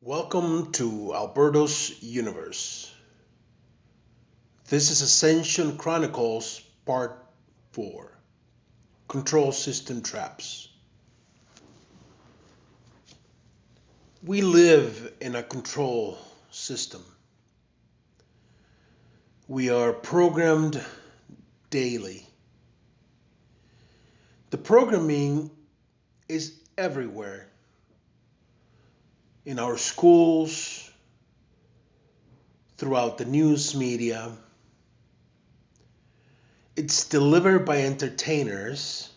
Welcome to Alberto's Universe. This is Ascension Chronicles Part 4 Control System Traps. We live in a control system. We are programmed daily. The programming is everywhere in our schools, throughout the news media. It's delivered by entertainers,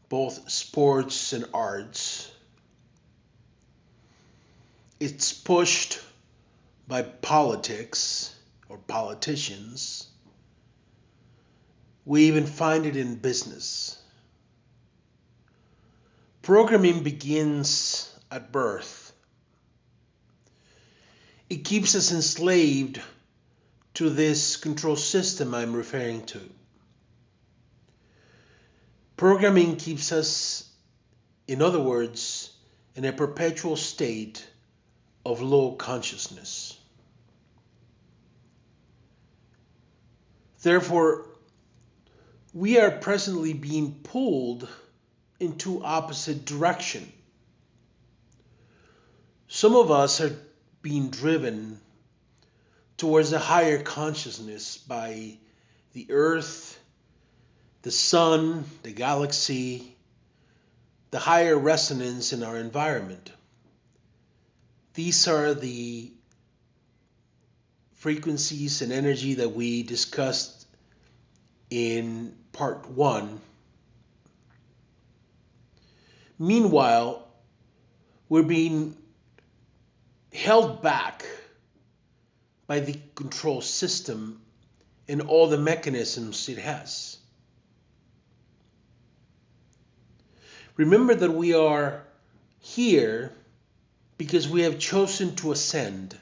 both sports and arts. It's pushed by politics or politicians. We even find it in business. Programming begins at birth. It keeps us enslaved to this control system I'm referring to. Programming keeps us, in other words, in a perpetual state of low consciousness. Therefore, we are presently being pulled in two opposite directions. Some of us are being driven towards a higher consciousness by the earth, the sun, the galaxy, the higher resonance in our environment. These are the frequencies and energy that we discussed in part 1. Meanwhile, we're being held back by the control system and all the mechanisms it has. Remember that we are here because we have chosen to ascend.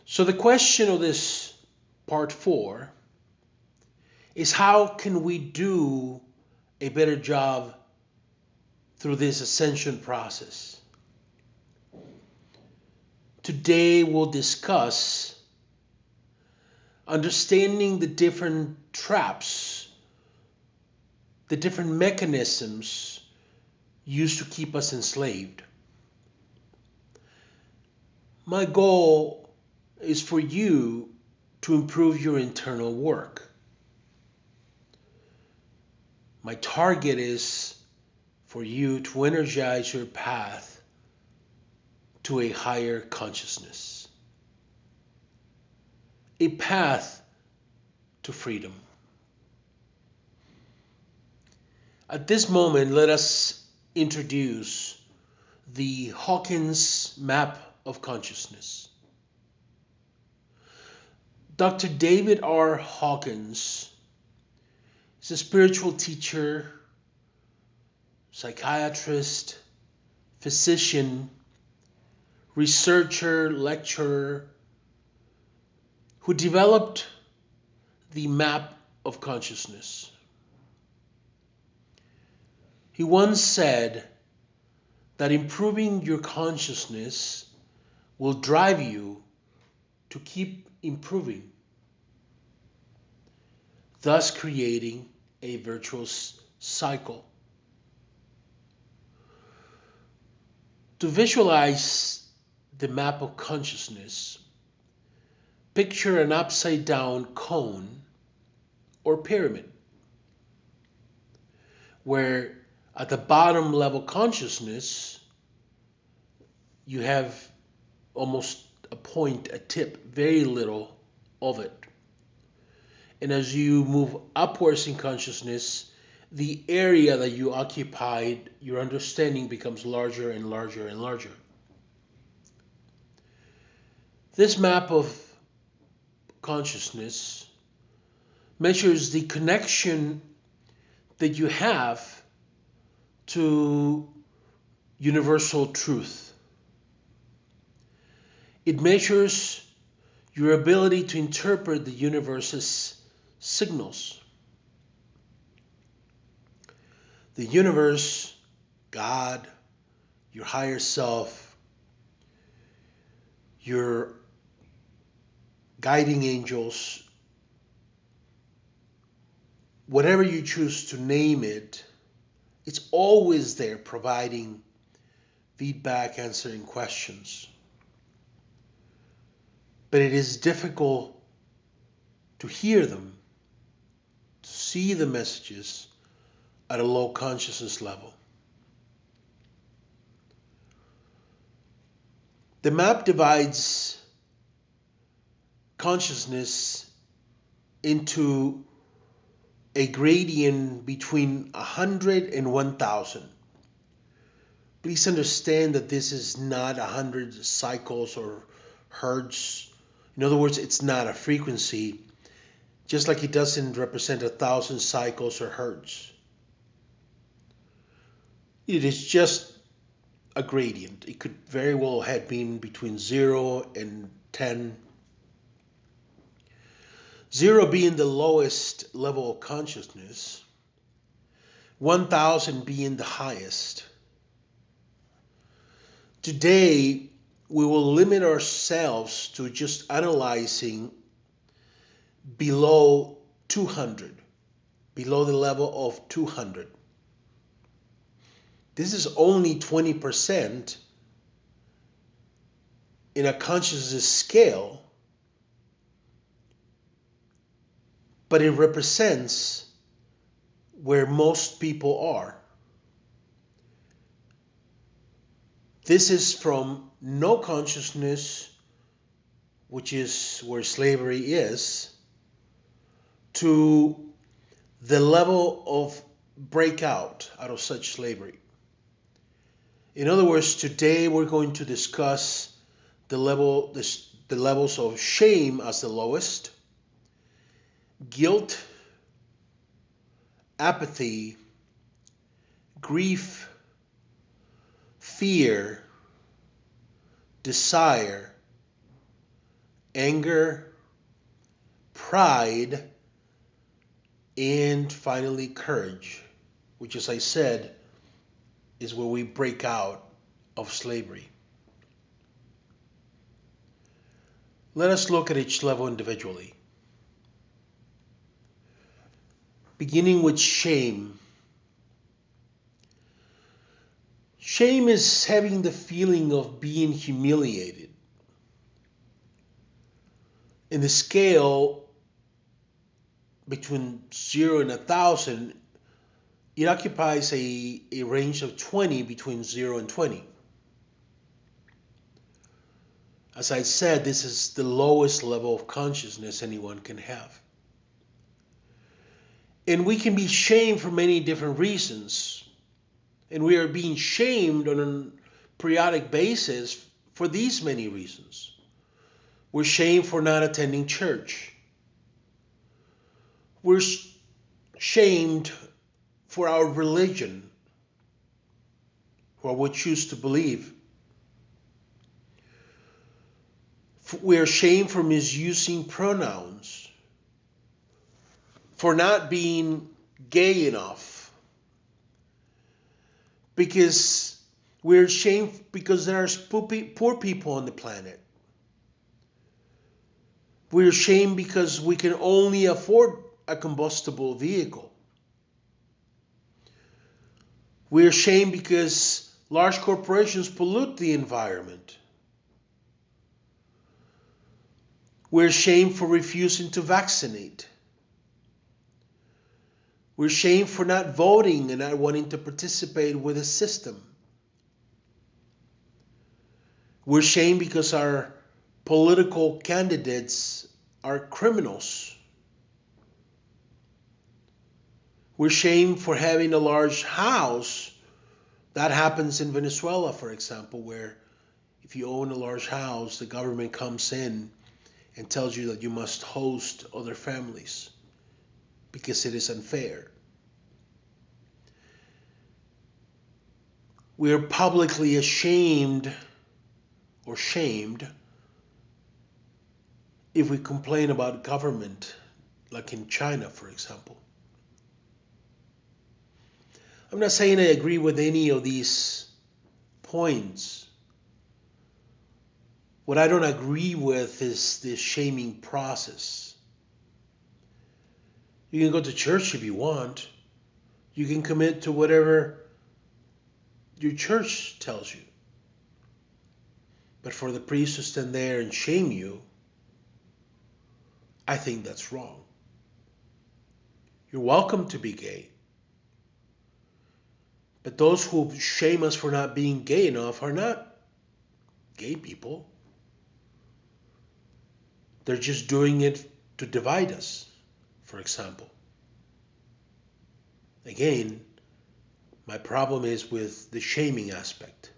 So the question of this part 4 is, how can we do a better job through this ascension process? Today we'll discuss understanding the different traps, the different mechanisms used to keep us enslaved. My goal is for you to improve your internal work. My target is for you to energize your path to a higher consciousness, a path to freedom. At this moment, let us introduce the Hawkins map of consciousness. Dr. David R. Hawkins is a spiritual teacher, psychiatrist, physician, researcher, lecturer, who developed the map of consciousness. He once said that improving your consciousness will drive you to keep improving, thus creating a virtuous cycle. To visualize the map of consciousness, picture an upside down cone or pyramid, where at the bottom level consciousness you have almost a point, a tip, very little of it. And as you move upwards in consciousness, the area that you occupied, your understanding becomes larger and larger and larger. This map of consciousness measures the connection that you have to universal truth. It measures your ability to interpret the universe's signals. The universe, God, your higher self, your guiding angels, whatever you choose to name it, it's always there providing feedback, answering questions. But it is difficult to hear them, to see the messages at a low consciousness level. The map divides consciousness into a gradient between 100 and 1,000. Please understand that this is not 100 cycles or hertz. In other words, it's not a frequency, just like it doesn't represent 1,000 cycles or hertz. It is just a gradient. It could very well have been between 0 and 10. 0 being the lowest level of consciousness, 1,000 being the highest. Today, we will limit ourselves to just analyzing below 200, below the level of 200. This is only 20% in a consciousness scale, but it represents where most people are. This is from no consciousness, which is where slavery is, to the level of breakout out of such slavery. In other words, today we're going to discuss the levels of shame as the lowest, guilt, apathy, grief, fear, desire, anger, pride, and finally courage, which, as I said, is where we break out of slavery. Let us look at each level individually. Beginning with shame. Shame is having the feeling of being humiliated. In the scale between 0 and 1,000, it occupies a range of 20 between 0 and 20. As I said, this is the lowest level of consciousness anyone can have. And we can be shamed for many different reasons. And we are being shamed on a periodic basis for these many reasons. We're shamed for not attending church. We're shamed for our religion, what we choose to believe. We are shamed for misusing pronouns, for not being gay enough, because we're ashamed because there's poor people on the planet. We're ashamed because we can only afford a combustible vehicle. We're ashamed because large corporations pollute the environment. We're ashamed for refusing to vaccinate. We're ashamed for not voting and not wanting to participate with the system. We're ashamed because our political candidates are criminals. We're ashamed for having a large house. That happens in Venezuela, for example, where if you own a large house, the government comes in and tells you that you must host other families because it is unfair. We are publicly ashamed or shamed if we complain about government, like in China, for example. I'm not saying I agree with any of these points. What I don't agree with is this shaming process. You can go to church if you want. You can commit to whatever your church tells you. But for the priest to stand there and shame you, I think that's wrong. You're welcome to be gay. But those who shame us for not being gay enough are not gay people. They're just doing it to divide us, for example. Again, my problem is with the shaming aspect.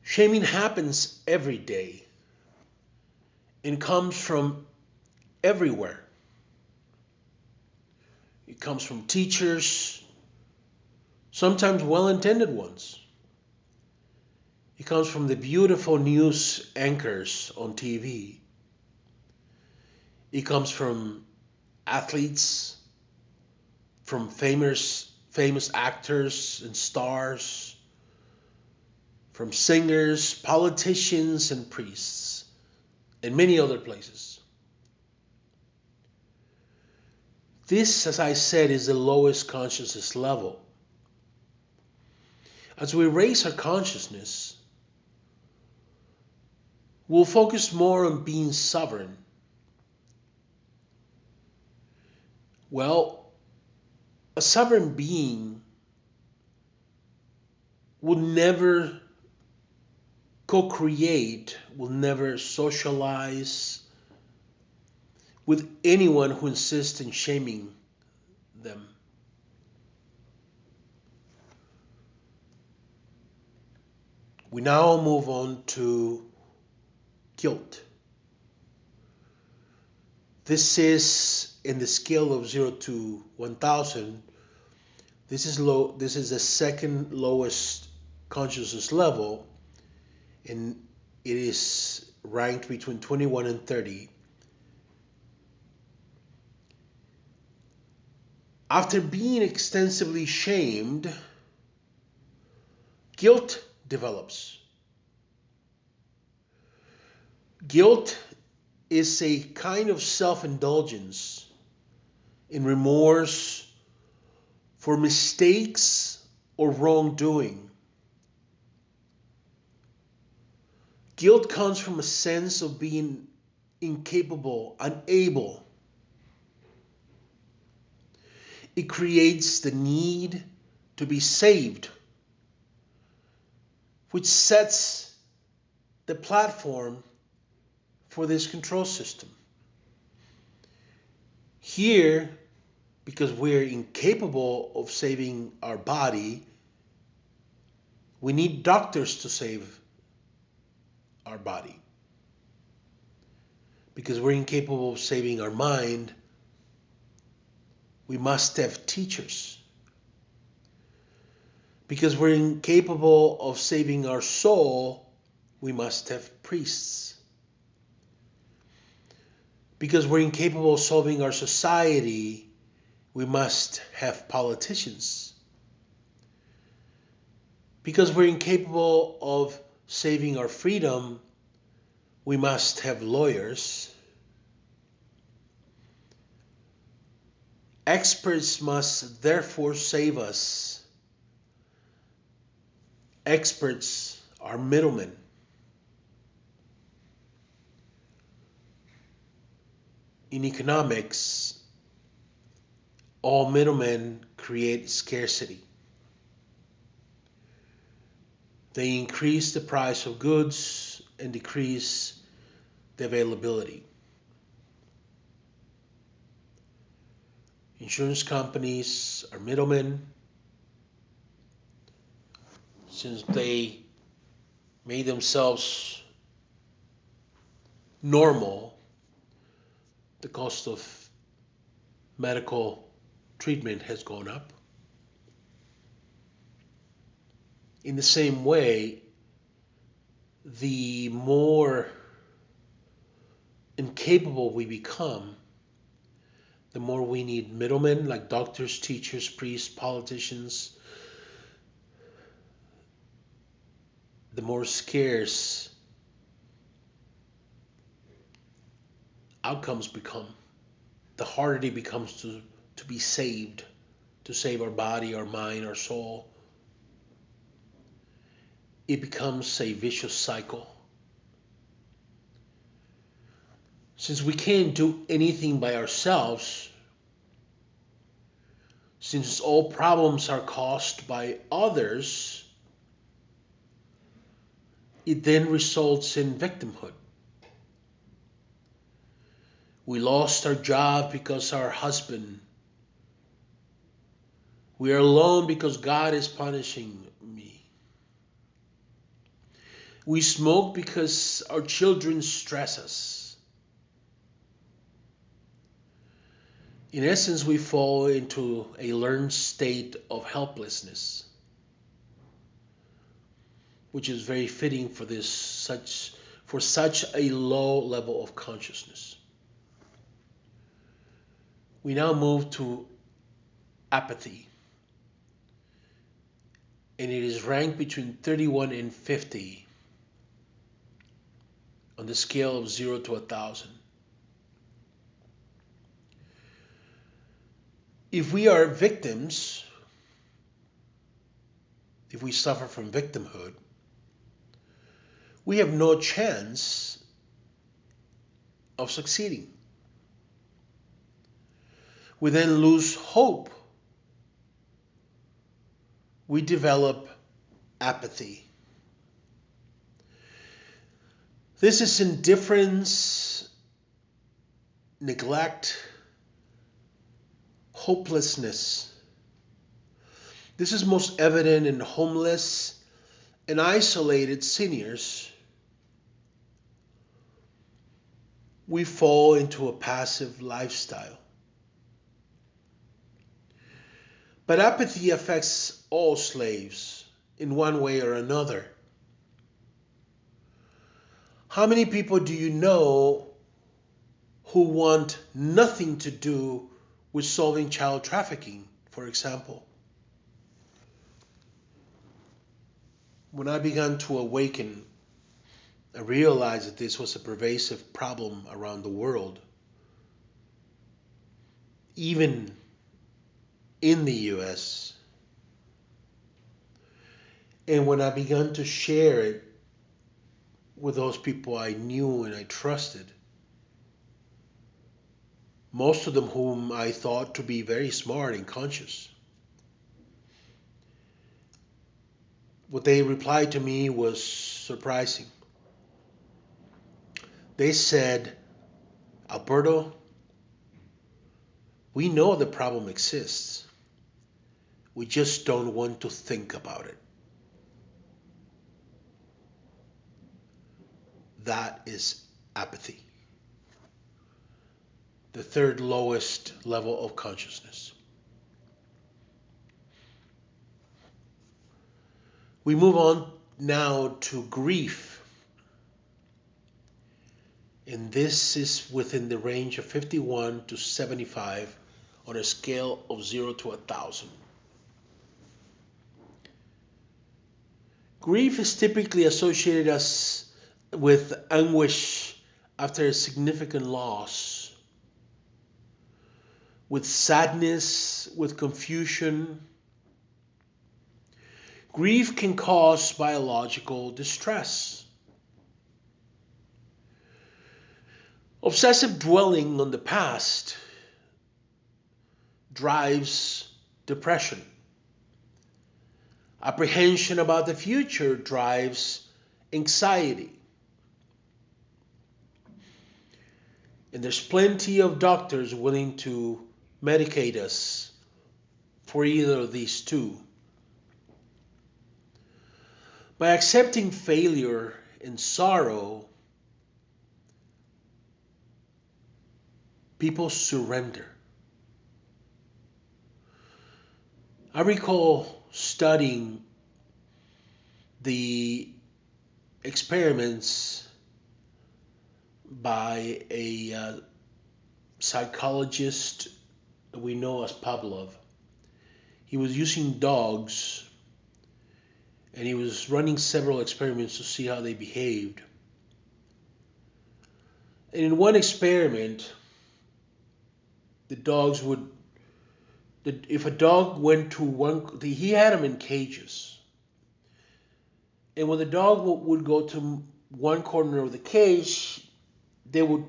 Shaming happens every day and comes from everywhere. It comes from teachers, sometimes well-intended ones. It comes from the beautiful news anchors on TV. It comes from athletes, from famous actors and stars, from singers, politicians, and priests, and many other places. This, as I said, is the lowest consciousness level. As we raise our consciousness, we'll focus more on being sovereign. Well, a sovereign being will never co-create, will never socialize with anyone who insists in shaming them. We now move on to guilt. This is in the scale of 0 to 1,000. This is low. This is the second lowest consciousness level, and it is ranked between 21 and 30. After being extensively shamed, guilt develops. Guilt is a kind of self-indulgence in remorse for mistakes or wrongdoing. Guilt comes from a sense of being incapable, unable. It creates the need to be saved, which sets the platform for this control system. Here, because we're incapable of saving our body, we need doctors to save our body. Because we're incapable of saving our mind, we must have teachers. Because we're incapable of saving our soul, we must have priests. Because we're incapable of solving our society, we must have politicians. Because we're incapable of saving our freedom, we must have lawyers. Experts must therefore save us. Experts are middlemen. In economics, all middlemen create scarcity. They increase the price of goods and decrease the availability. Insurance companies are middlemen. Since they made themselves normal, the cost of medical treatment has gone up. In the same way, the more incapable we become, the more we need middlemen like doctors, teachers, priests, politicians, the more scarce outcomes become, the harder it becomes to be saved, to save our body, our mind, our soul. It becomes a vicious cycle. Since we can't do anything by ourselves, since all problems are caused by others, it then results in victimhood. We lost our job because our husband. We are alone because God is punishing me. We smoke because our children stress us. In essence, we fall into a learned state of helplessness, which is very fitting for such a low level of consciousness. We now move to apathy, and it is ranked between 31 and 50 on the scale of 0 to 1,000. If we are victims, if we suffer from victimhood, we have no chance of succeeding. We then lose hope. We develop apathy. This is indifference, neglect, hopelessness. This is most evident in homeless and isolated seniors. We fall into a passive lifestyle. But apathy affects all slaves in one way or another. How many people do you know who want nothing to do with solving child trafficking, for example? When I began to awaken, I realized that this was a pervasive problem around the world, even in the US. And when I began to share it with those people I knew and I trusted, most of them whom I thought to be very smart and conscious, what they replied to me was surprising. They said, Alberto, we know the problem exists. We just don't want to think about it. That is apathy, the third lowest level of consciousness. We move on now to grief. And this is within the range of 51 to 75 on a scale of 0 to 1,000. Grief is typically associated with anguish after a significant loss, with sadness, with confusion. Grief can cause biological distress. Obsessive dwelling on the past drives depression. Apprehension about the future drives anxiety. And there's plenty of doctors willing to medicate us for either of these two. By accepting failure and sorrow, people surrender. I recall studying the experiments by a psychologist we know as Pavlov. He was using dogs, and he was running several experiments to see how they behaved. And in one experiment, the dogs would, if a dog went to one, he had them in cages. And when the dog would go to one corner of the cage, they would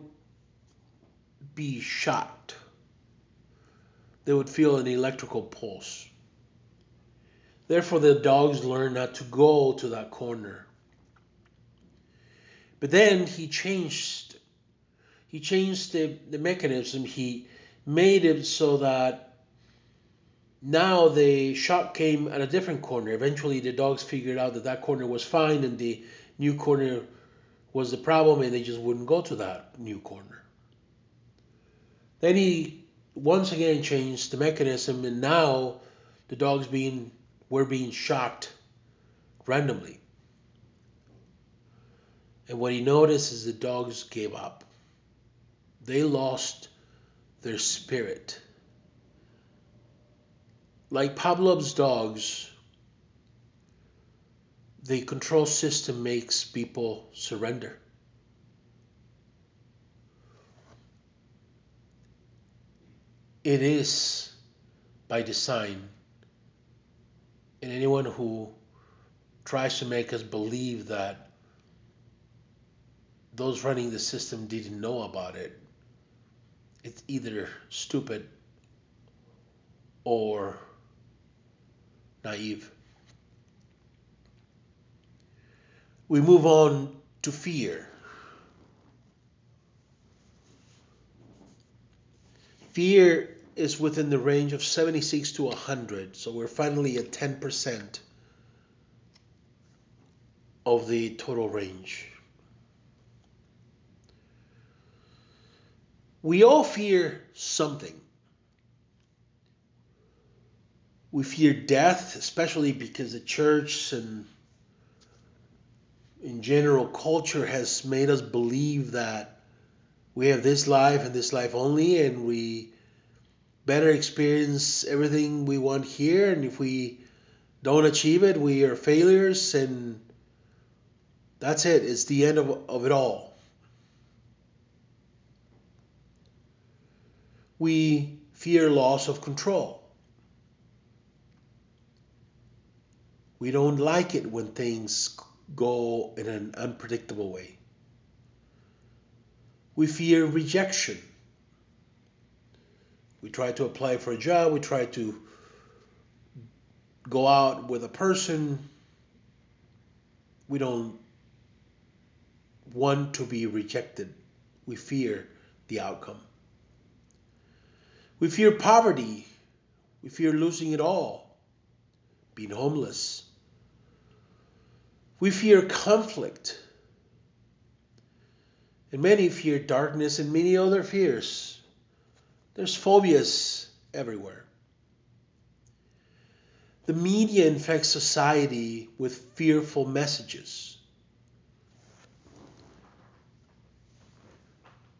be shocked. They would feel an electrical pulse. Therefore, the dogs learned not to go to that corner. But then he changed the mechanism. He made it so that now the shock came at a different corner. Eventually, the dogs figured out that that corner was fine and the new corner was the problem, and they just wouldn't go to that new corner. Then he once again changed the mechanism, and now the dogs were being shocked randomly. And what he noticed is the dogs gave up. They lost their spirit. Like Pavlov's dogs, the control system makes people surrender. It is by design. And anyone who tries to make us believe that those running the system didn't know about it, it's either stupid or naive. We move on to fear. Fear is within the range of 76 to 100, so we're finally at 10% of the total range. We all fear something. We fear death, especially because the church and in general culture has made us believe that we have this life and this life only, and we better experience everything we want here, and if we don't achieve it, we are failures, and that's it. It's the end of it all. We fear loss of control. We don't like it when things go in an unpredictable way. We fear rejection. We try to apply for a job. We try to go out with a person. We don't want to be rejected. We fear the outcome. We fear poverty. We fear losing it all, being homeless. We fear conflict. And many fear darkness and many other fears. There's phobias everywhere. The media infects society with fearful messages.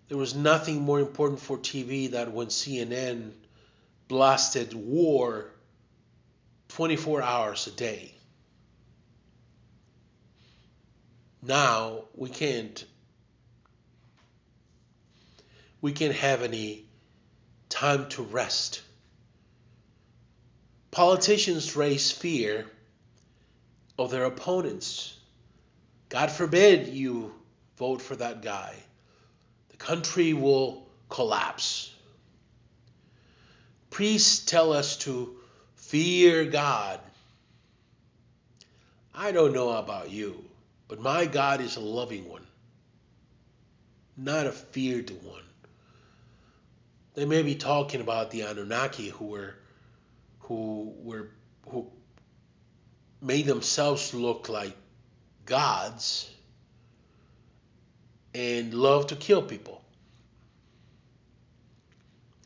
There was nothing more important for TV than when CNN blasted war 24 hours a day. Now we can't have any time to rest. Politicians raise fear of their opponents. God forbid you vote for that guy. The country will collapse. Priests tell us to fear God. I don't know about you, but my God is a loving one, not a feared one. They may be talking about the Anunnaki who made themselves look like gods and love to kill people,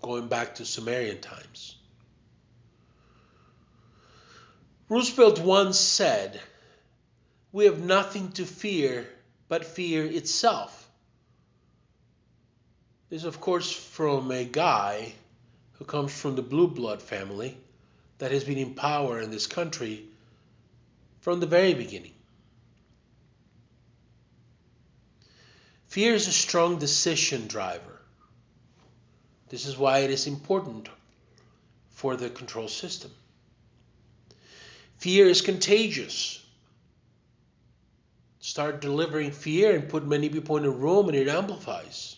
going back to Sumerian times. Roosevelt once said, "We have nothing to fear but fear itself." This is, of course, from a guy who comes from the blue blood family that has been in power in this country from the very beginning. Fear is a strong decision driver. This is why it is important for the control system. Fear is contagious. Start delivering fear and put many people in a room and it amplifies.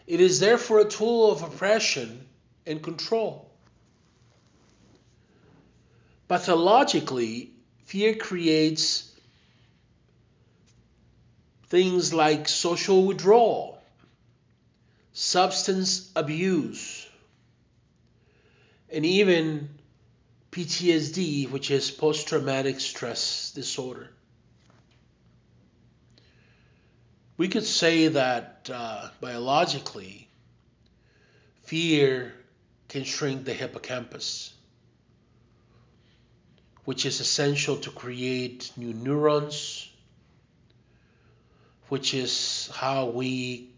It is therefore a tool of oppression and control. Pathologically, fear creates things like social withdrawal, substance abuse, and even PTSD, which is post-traumatic stress disorder. We could say that biologically, fear can shrink the hippocampus, which is essential to create new neurons, which is how we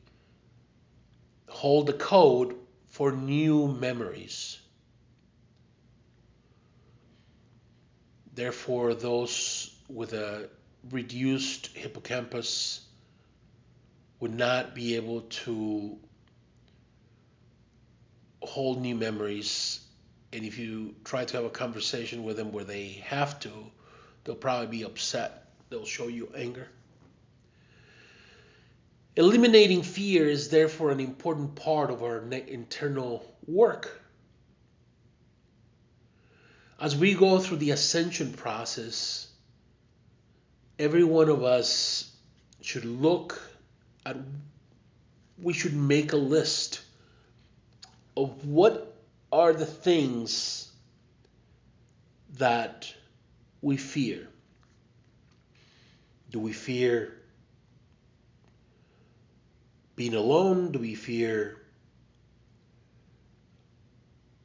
hold the code for new memories. Therefore, those with a reduced hippocampus would not be able to hold new memories. And if you try to have a conversation with them where they have to, they'll probably be upset. They'll show you anger. Eliminating fear is therefore an important part of our internal work. As we go through the ascension process, every one of us should we should make a list of what are the things that we fear. Do we fear being alone? Do we fear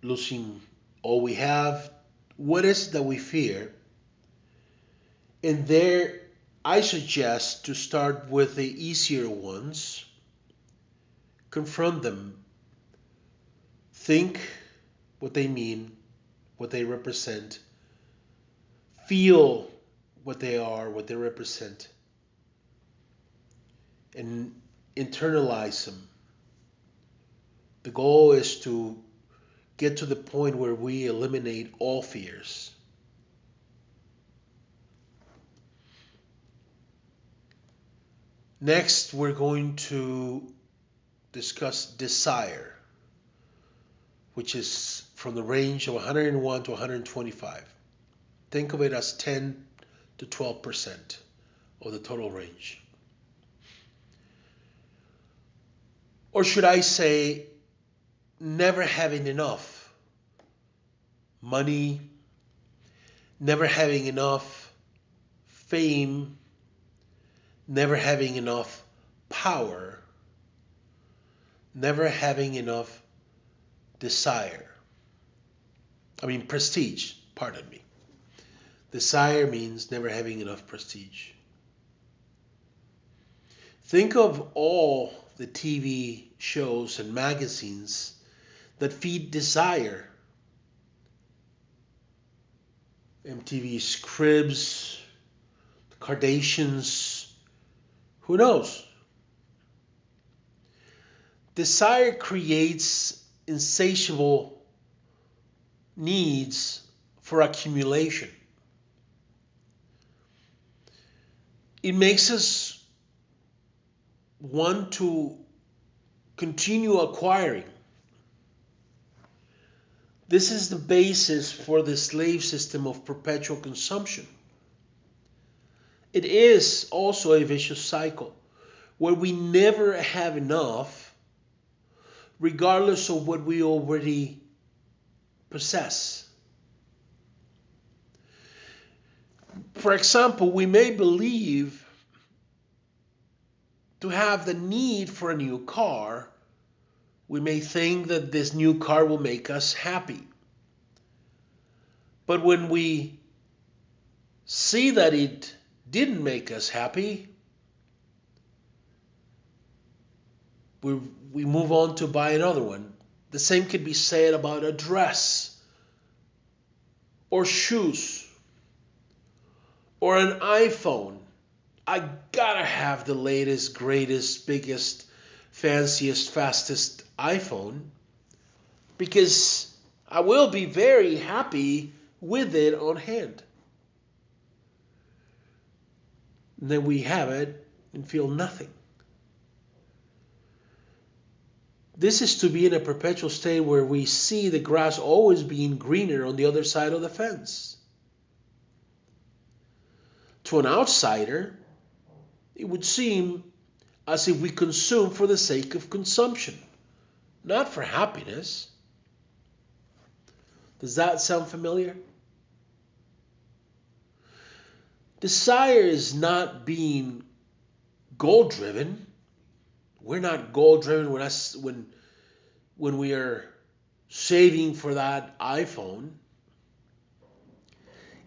losing all we have? What is it that we fear? And there, I suggest to start with the easier ones. Confront them. Think what they mean, what they represent. Feel what they are, what they represent. And internalize them. The goal is to get to the point where we eliminate all fears. Next, we're going to discuss desire, which is from the range of 101 to 125. Think of it as 10 to 12% of the total range. Or should I say, never having enough money, never having enough fame, never having enough power, never having enough prestige, pardon me. Desire means never having enough prestige. Think of all the TV shows and magazines that feed desire. MTV's Cribs, the Kardashians, who knows? Desire creates insatiable needs for accumulation. It makes us want to continue acquiring. This is the basis for the slave system of perpetual consumption. It is also a vicious cycle where we never have enough, regardless of what we already possess. For example, we may believe to have the need for a new car. We may think that this new car will make us happy. But when we see that it didn't make us happy, we move on to buy another one. The same could be said about a dress or shoes. or an iPhone. I gotta have the latest, greatest, biggest, fanciest, fastest iPhone because I will be very happy with it on hand. And then we have it and feel nothing. This is to be in a perpetual state where we see the grass always being greener on the other side of the fence. To an outsider, it would seem as if we consume for the sake of consumption, not for happiness. Does that sound familiar? Desire is not being goal driven. We're not goal driven when we are saving for that iPhone.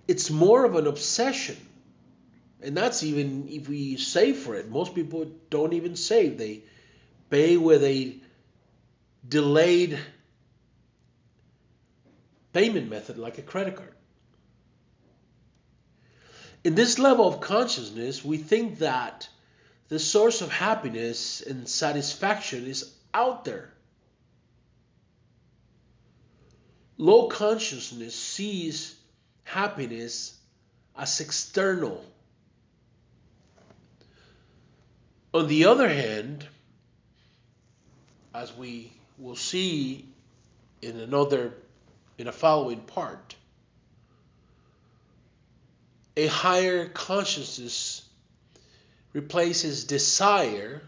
It's more of an obsession. And that's even if we save for it. Most people don't even save. They pay with a delayed payment method like a credit card. In this level of consciousness, we think that the source of happiness and satisfaction is out there. Low consciousness sees happiness as external. On the other hand, as we will see in a following part, a higher consciousness replaces desire,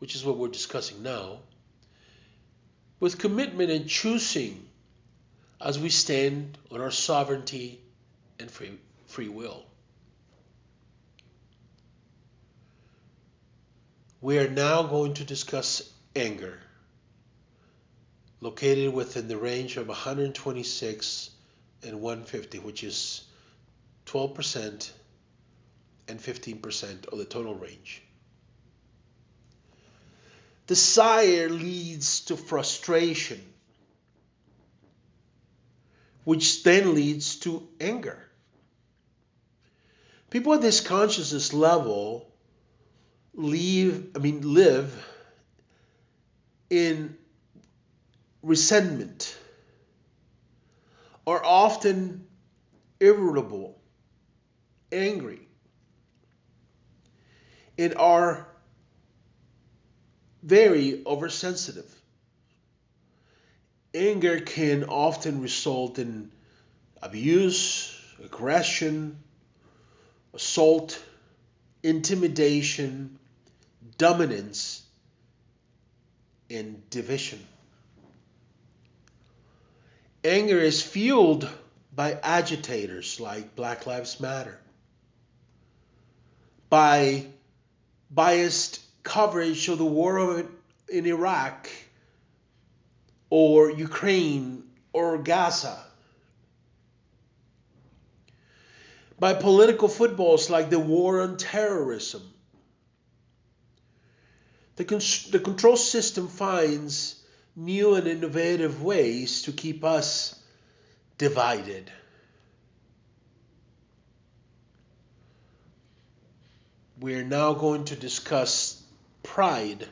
which is what we're discussing now, with commitment and choosing as we stand on our sovereignty and free will. We are now going to discuss anger, located within the range of 126 and 150, which is 12% and 15% of the total range. Desire leads to frustration, which then leads to anger. People at this consciousness level live in resentment, are often irritable, angry, and are very oversensitive. Anger can often result in abuse, aggression, assault, intimidation, dominance, and division. Anger is fueled by agitators like Black Lives Matter, by biased coverage of the war in Iraq or Ukraine or Gaza, by political footballs like the war on terrorism. The control system finds new and innovative ways to keep us divided. We are now going to discuss pride,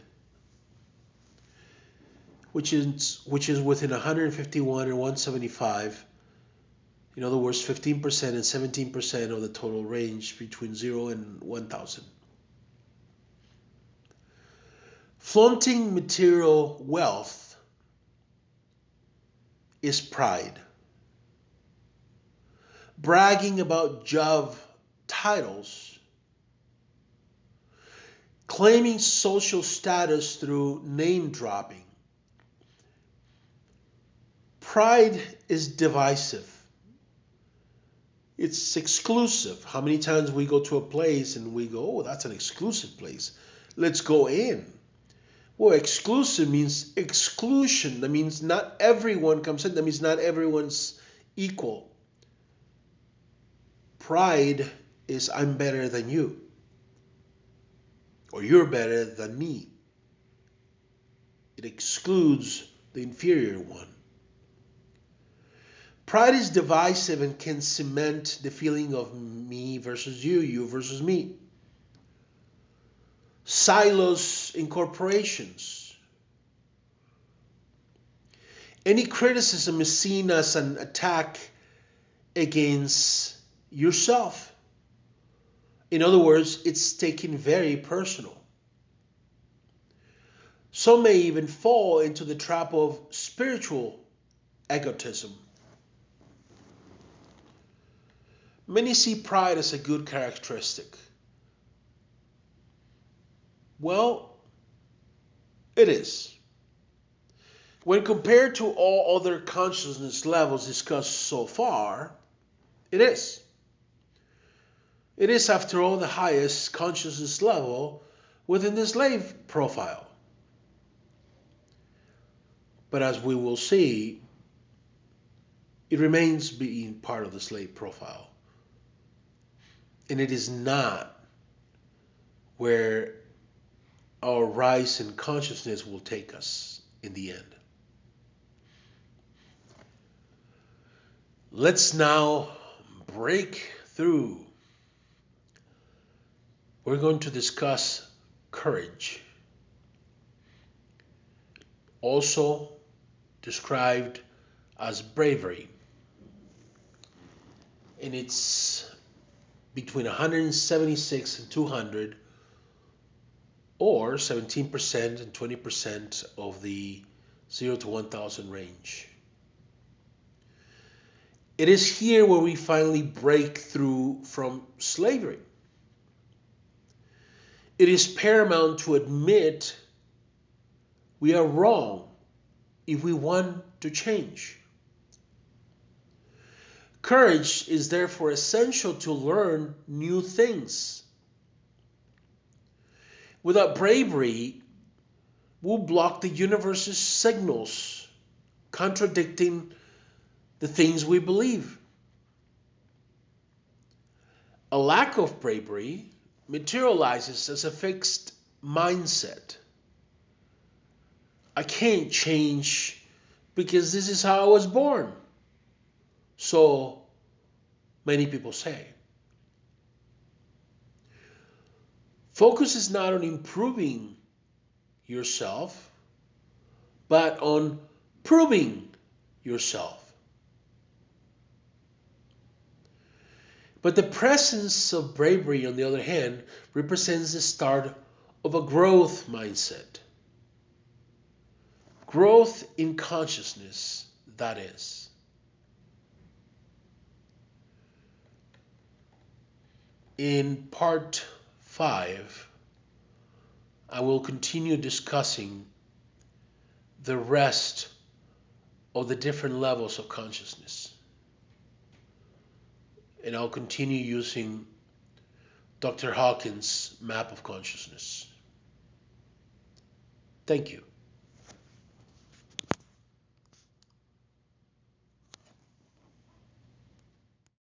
which is within 151 and 175. In other words, 15% and 17% of the total range between 0 and 1,000. Flaunting material wealth is pride. Bragging about job titles, claiming social status through name dropping. Pride is divisive. It's exclusive. How many times we go to a place and we go, oh, that's an exclusive place. Let's go in. Well, exclusive means exclusion. That means not everyone comes in. That means not everyone's equal. Pride is I'm better than you. Or you're better than me. It excludes the inferior one. Pride is divisive and can cement the feeling of me versus you, you versus me. Silos in corporations. Any criticism is seen as an attack against yourself. In other words, it's taken very personal. Some may even fall into the trap of spiritual egotism. Many see pride as a good characteristic. Well, it is. When compared to all other consciousness levels discussed so far, it is. It is, after all, the highest consciousness level within the slave profile. But as we will see, it remains being part of the slave profile. And it is not where our rise in consciousness will take us in the end. Let's now break through. We're going to discuss courage, also described as bravery. And it's between 176 and 200, or 17% and 20% of the 0 to 1,000 range. It is here where we finally break through from slavery. It is paramount to admit we are wrong if we want to change. Courage is therefore essential to learn new things. Without bravery, we'll block the universe's signals, contradicting the things we believe. A lack of bravery materializes as a fixed mindset. I can't change because this is how I was born. So many people say. Focus is not on improving yourself, but on proving yourself. But the presence of bravery, on the other hand, represents the start of a growth mindset. Growth in consciousness, that is. In part 5, I will continue discussing the rest of the different levels of consciousness. And I'll continue using Dr. Hawkins' map of consciousness. Thank you.